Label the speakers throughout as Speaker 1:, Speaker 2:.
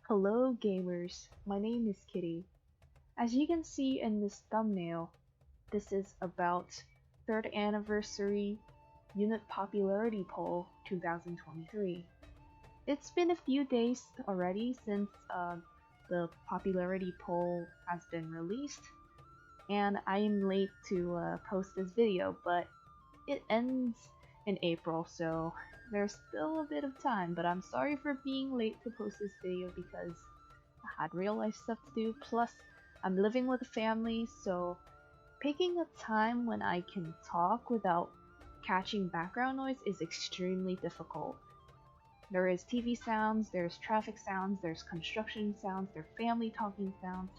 Speaker 1: Hello gamers, my name is Kitty. As you can see in this thumbnail, this is about 3rd anniversary unit popularity poll 2023. It's been a few days already since the popularity poll has been released, and I am late to post this video, but it ends in April, so there's still a bit of time, but I'm sorry for being late to post this video because I had real life stuff to do, plus I'm living with a family, so picking a time when I can talk without catching background noise is extremely difficult. There is TV sounds, there's traffic sounds, there's construction sounds, there's family talking sounds.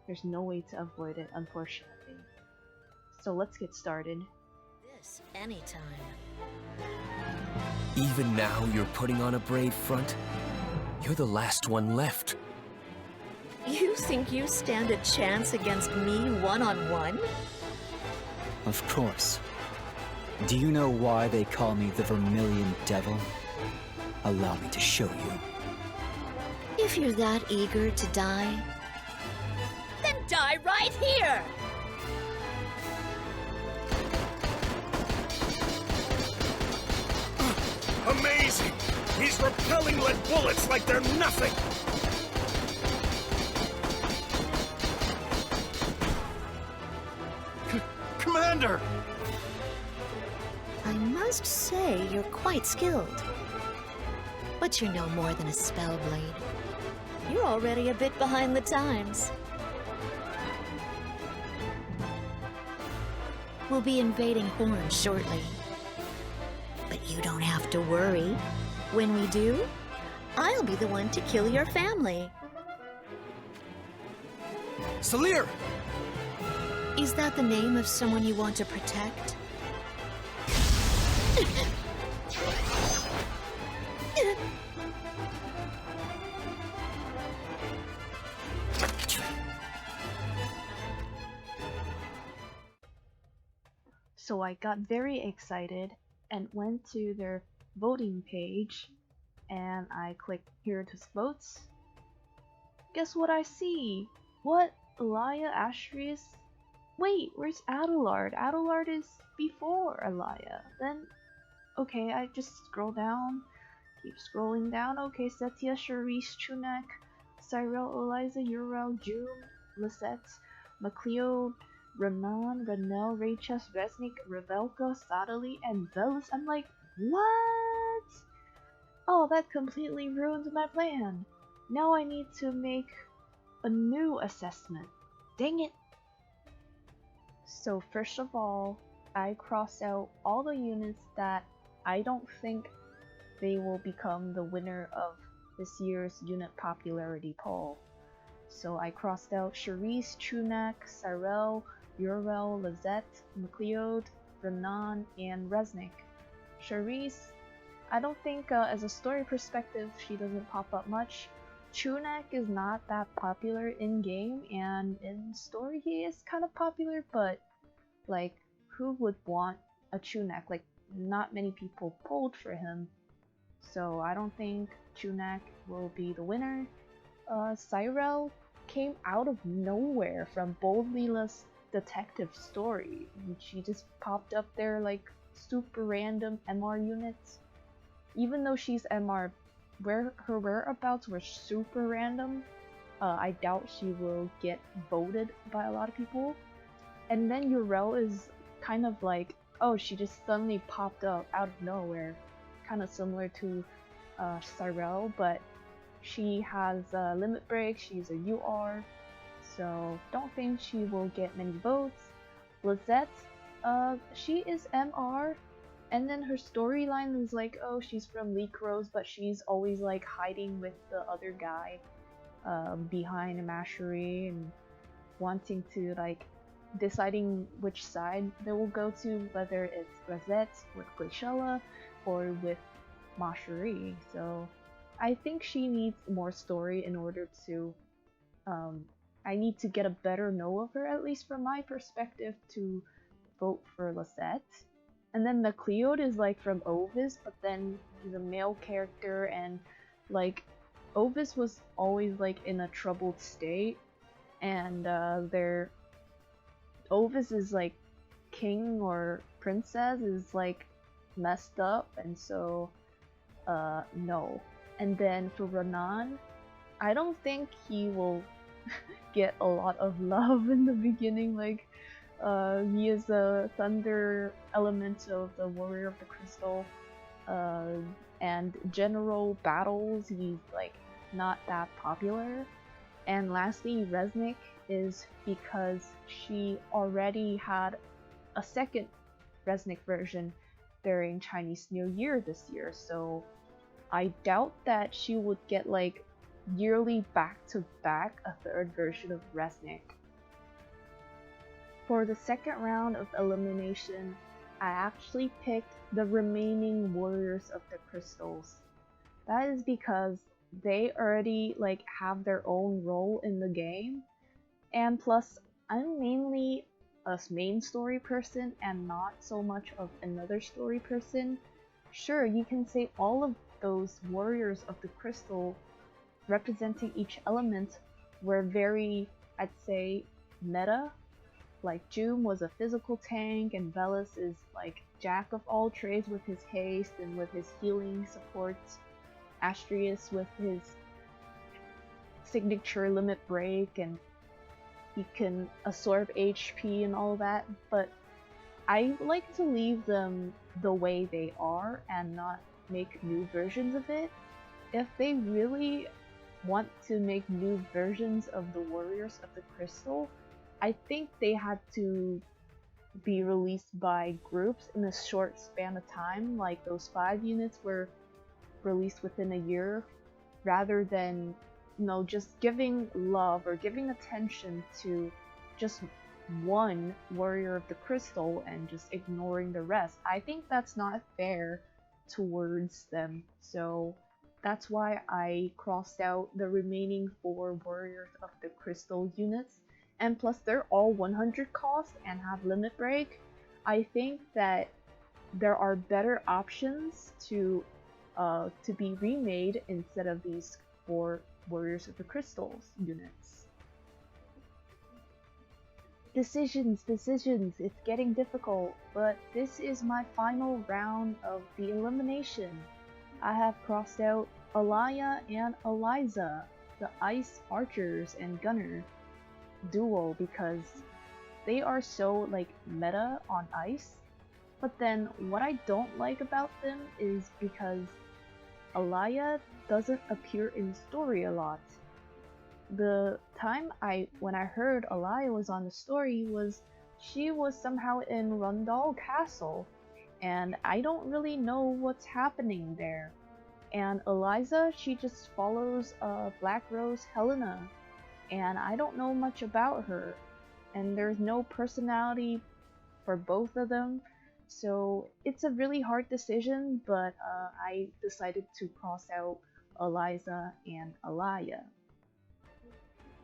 Speaker 1: There's no way to avoid it, unfortunately. So let's get started.
Speaker 2: This anytime.
Speaker 3: Even now you're putting on a brave front? You're the last one left.
Speaker 2: You think you stand a chance against me one-on-one?
Speaker 4: Of course. Do you know why they call me the Vermilion Devil? Allow me to show you.
Speaker 2: If you're that eager to die, then die right here!
Speaker 5: Amazing! He's repelling lead bullets like they're nothing! Commander!
Speaker 2: I must say you're quite skilled. But you're no more than a spellblade. You're already a bit behind the times. We'll be invading Horn shortly. But you don't have to worry. When we do, I'll be the one to kill your family.
Speaker 5: Salir!
Speaker 2: Is that the name of someone you want to protect?
Speaker 1: So I got very excited and went to their voting page and I clicked here to vote. Guess what I see? What? Elia Asterius? Wait, where's Adelard? Adelard is before Elia. Then, okay, I just scroll down, keep scrolling down. Okay, Setia, Charisse, Chunak, Cyril, Eliza, Uriel, June, Lisette, MacLeod, Renan, Renel, Rachel, Resnik, Revelka, Sadali, and Velis. I'm like, what? Oh, that completely ruined my plan. Now I need to make a new assessment. Dang it. So first of all, I crossed out all the units that I don't think they will become the winner of this year's unit popularity poll. So I crossed out Charisse, Chunak, Cyril, Uriel, Lizette, MacLeod, Renan, and Resnik. Charisse, I don't think as a story perspective she doesn't pop up much. Chunak is not that popular in game, and in story he is kind of popular, but like who would want a Chunak? Like not many people polled for him, so I don't think Chunak will be the winner. Cyril came out of nowhere from Bold Leela's detective story. She just popped up there like super random MR units. Even though she's MR, her whereabouts were super random, I doubt she will get voted by a lot of people. And then Uriel is kind of like, oh, she just suddenly popped up out of nowhere, kind of similar to Cyril, but she has a limit break, she's a UR, so don't think she will get many votes. Lizette, she is MR, and then her storyline is like, oh, she's from Leak Rose, but she's always like hiding with the other guy behind a mashery and wanting to like deciding which side they will go to, whether it's Rosette with Glaciella or with Mashery. So I think she needs more story in order to I need to get a better know of her, at least from my perspective, to vote for Lisette. And then MacLeod is like from Ovis, but then he's a male character, and like Ovis was always like in a troubled state, and their Ovis's like king or princess is like messed up, and so no. And then for Renan, I don't think he will get a lot of love in the beginning. Like he is a thunder element of the Warrior of the Crystal, and general battles he's like not that popular. And lastly, Resnick is because she already had a second Resnick version during Chinese New Year this year, so I doubt that she would get like yearly back-to-back a third version of Resnick. For the second round of elimination, I actually picked the remaining Warriors of the Crystals. That is because they already like have their own role in the game, and plus I'm mainly a main story person and not so much of another story person. Sure, you can say all of those Warriors of the Crystal representing each element were very, I'd say, meta. Like Joom was a physical tank, and Velas is like jack of all trades with his haste and with his healing supports. Astrius with his signature limit break, and he can absorb HP and all that, but I like to leave them the way they are and not make new versions of it. If they really want to make new versions of the Warriors of the Crystal, I think they had to be released by groups in a short span of time, like those 5 units were released within a year, rather than, you know, just giving love or giving attention to just one Warrior of the Crystal and just ignoring the rest. I think that's not fair towards them, so that's why I crossed out the remaining 4 Warriors of the Crystal units, and plus they're all 100 cost and have limit break. I think that there are better options to be remade instead of these 4 Warriors of the Crystals units. Decisions, it's getting difficult, but this is my final round of the elimination. I have crossed out Alaya and Eliza, the Ice Archers and Gunner duo, because they are so like meta on ice. But then what I don't like about them is because Alaya doesn't appear in story a lot. The time when I heard Alaya was on the story was she was somehow in Rundal Castle, and I don't really know what's happening there. And Eliza, she just follows Black Rose Helena, and I don't know much about her, and there's no personality for both of them. So it's a really hard decision, but I decided to cross out Eliza and Alaya.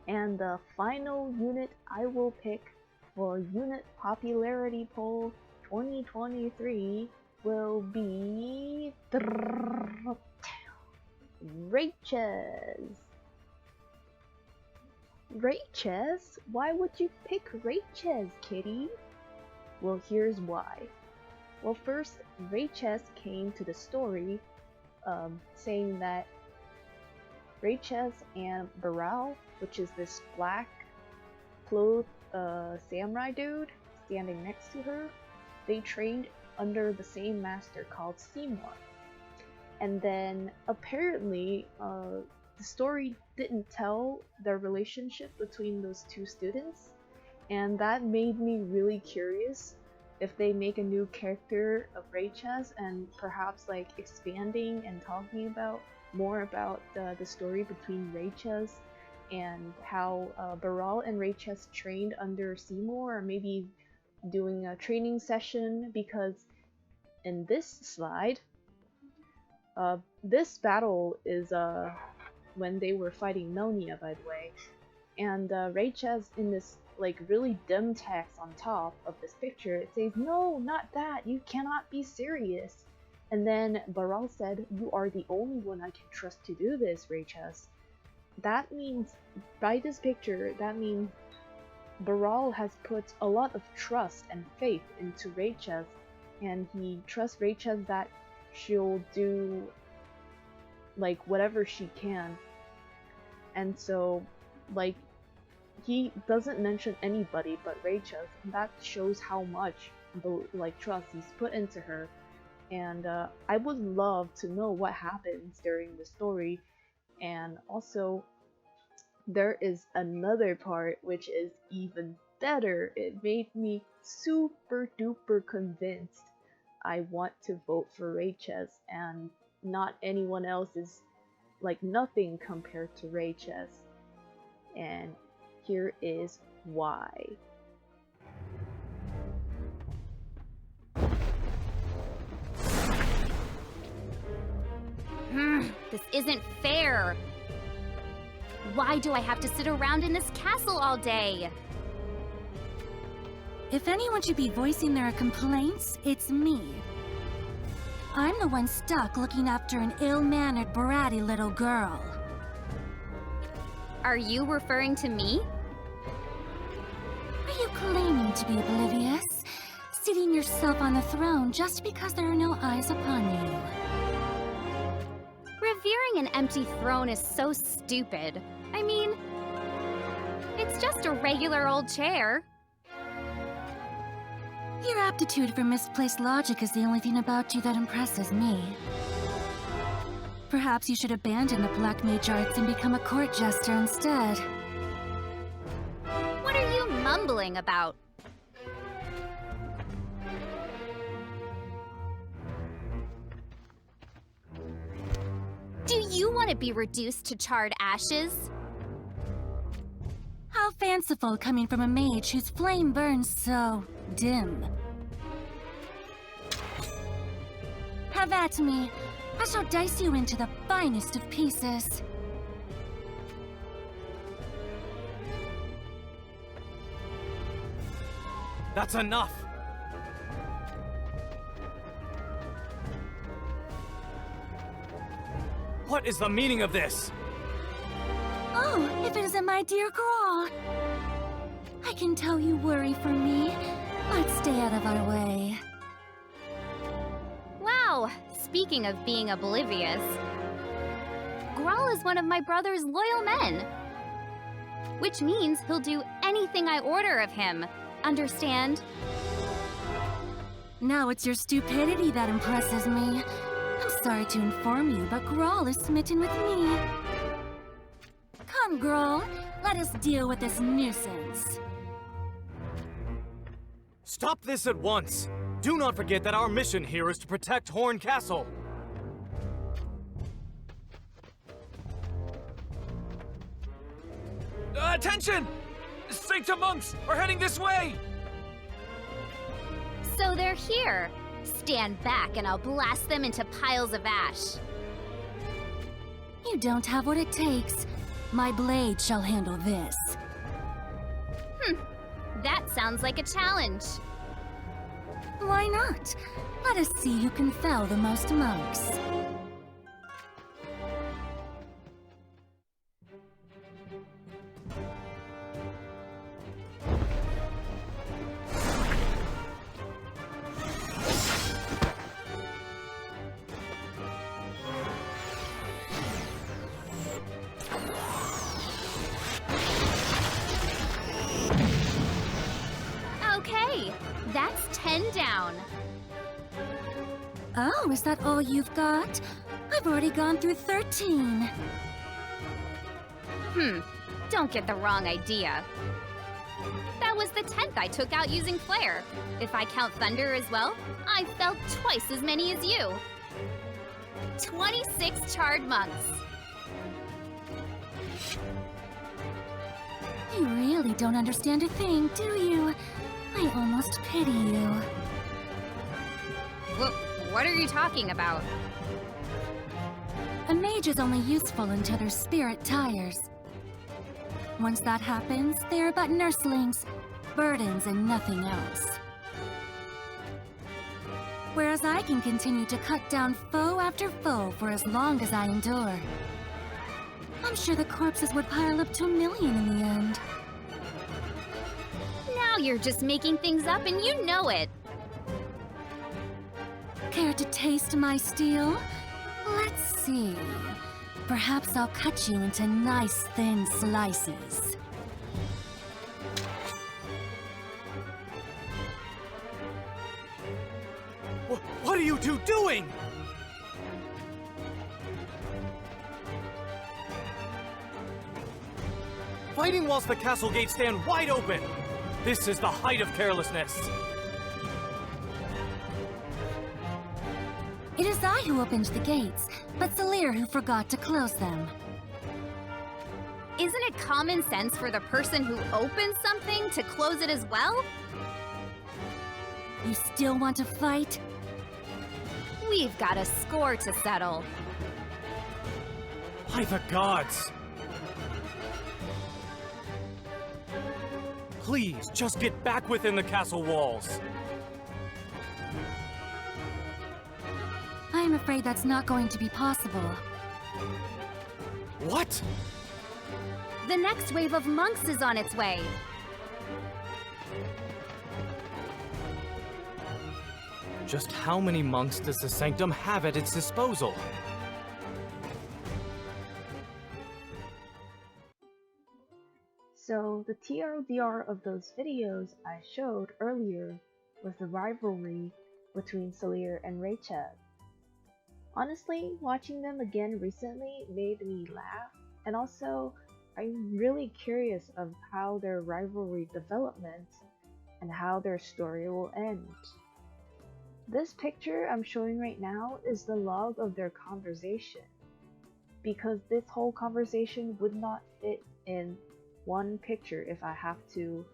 Speaker 1: And the final unit I will pick for Unit Popularity Poll 2023 will be Rayches. Rayches? Why would you pick Rayches, kitty? Well, here's why. Well, first, Rayches came to the story saying that Rayches and Baral, which is this black clothed samurai dude standing next to her, they trained under the same master called Seymour. And then apparently the story didn't tell the relationship between those 2 students, and that made me really curious if they make a new character of Rayches and perhaps like expanding and talking about more about the story between Rayches and how Baral and Rayches trained under Seymour, or maybe doing a training session, because in this slide, this battle is when they were fighting Melnia, by the way, and Rayches, in this like really dim text on top of this picture, it says, "No, not that, you cannot be serious." And then Baral said, "You are the only one I can trust to do this, Raychas." That means, by this picture, that means Baral has put a lot of trust and faith into Raychas, and he trusts Raychas that she'll do like whatever she can. And so, like, he doesn't mention anybody but Raychas, and that shows how much like trust he's put into her. And I would love to know what happens during the story. And also, there is another part which is even better. It made me super duper convinced I want to vote for Raychas, and not anyone else is like nothing compared to Raychas. And here is why.
Speaker 6: This isn't fair. Why do I have to sit around in this castle all day?
Speaker 7: If anyone should be voicing their complaints, it's me. I'm the one stuck looking after an ill-mannered, bratty little girl.
Speaker 6: Are you referring to me?
Speaker 7: Are you claiming to be oblivious? Seating yourself on the throne just because there are no eyes upon you?
Speaker 6: Revering an empty throne is so stupid. I mean, it's just a regular old chair.
Speaker 7: Your aptitude for misplaced logic is the only thing about you that impresses me. Perhaps you should abandon the black mage arts and become a court jester instead.
Speaker 6: What are you mumbling about? Do you want to be reduced to charred ashes?
Speaker 7: How fanciful coming from a mage whose flame burns so dim. Have at me. I shall dice you into the finest of pieces.
Speaker 8: That's enough! What is the meaning of this?
Speaker 7: Oh, if it isn't my dear Grawl. I can tell you worry for me. Let's stay out of our way.
Speaker 6: Wow, speaking of being oblivious, Grawl is one of my brother's loyal men. Which means he'll do anything I order of him. Understand?
Speaker 7: Now it's your stupidity that impresses me. I'm sorry to inform you, but Grawl is smitten with me. Come, Grawl. Let us deal with this nuisance.
Speaker 8: Stop this at once! Do not forget that our mission here is to protect Horn Castle!
Speaker 3: Attention! Sanctum monks are heading this way!
Speaker 6: So they're here. Stand back and I'll blast them into piles of ash.
Speaker 7: You don't have what it takes. My blade shall handle this.
Speaker 6: That sounds like a challenge.
Speaker 7: Why not? Let us see who can fell the most monks.
Speaker 6: Okay, that's 10 down.
Speaker 7: Oh, is that all you've got? I've already gone through 13.
Speaker 6: Don't get the wrong idea. That was the 10th I took out using Flare. If I count Thunder as well, I felt twice as many as you. 26 charred monks.
Speaker 7: You really don't understand a thing, do you? I almost pity you.
Speaker 6: What are you talking about?
Speaker 7: A mage is only useful until their spirit tires. Once that happens, they are but nurslings, burdens and nothing else. Whereas I can continue to cut down foe after foe for as long as I endure. I'm sure the corpses would pile up to 1 million in the end.
Speaker 6: Now you're just making things up and you know it.
Speaker 7: Care to taste my steel? Let's see. Perhaps I'll cut you into nice thin slices.
Speaker 8: What are you two doing? Fighting whilst the castle gates stand wide open! This is the height of carelessness!
Speaker 7: It is I who opened the gates, but Salir who forgot to close them.
Speaker 6: Isn't it common sense for the person who opens something to close it as well?
Speaker 7: You still want to fight?
Speaker 6: We've got a score to settle.
Speaker 8: By the gods! Please, just get back within the castle walls!
Speaker 7: I'm afraid that's not going to be possible.
Speaker 8: What?
Speaker 6: The next wave of monks is on its way.
Speaker 8: Just how many monks does the Sanctum have at its disposal?
Speaker 1: So the TLDR of those videos I showed earlier was the rivalry between Salir and Rachel. Honestly, watching them again recently made me laugh, and also I'm really curious of how their rivalry development and how their story will end. This picture I'm showing right now is the log of their conversation, because this whole conversation would not fit in one picture if I have to,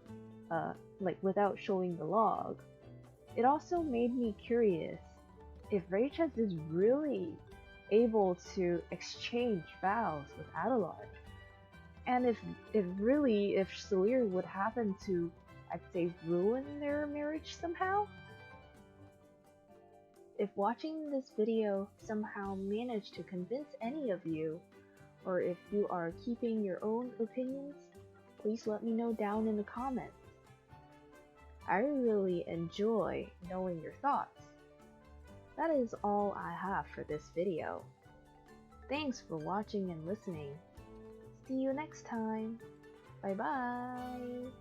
Speaker 1: without showing the log. It also made me curious if Rachel is really able to exchange vows with Adelard, and if Salir would happen to, I'd say, ruin their marriage somehow. If watching this video somehow managed to convince any of you, or if you are keeping your own opinions, please let me know down in the comments. I really enjoy knowing your thoughts. That is all I have for this video. Thanks for watching and listening. See you next time. Bye bye.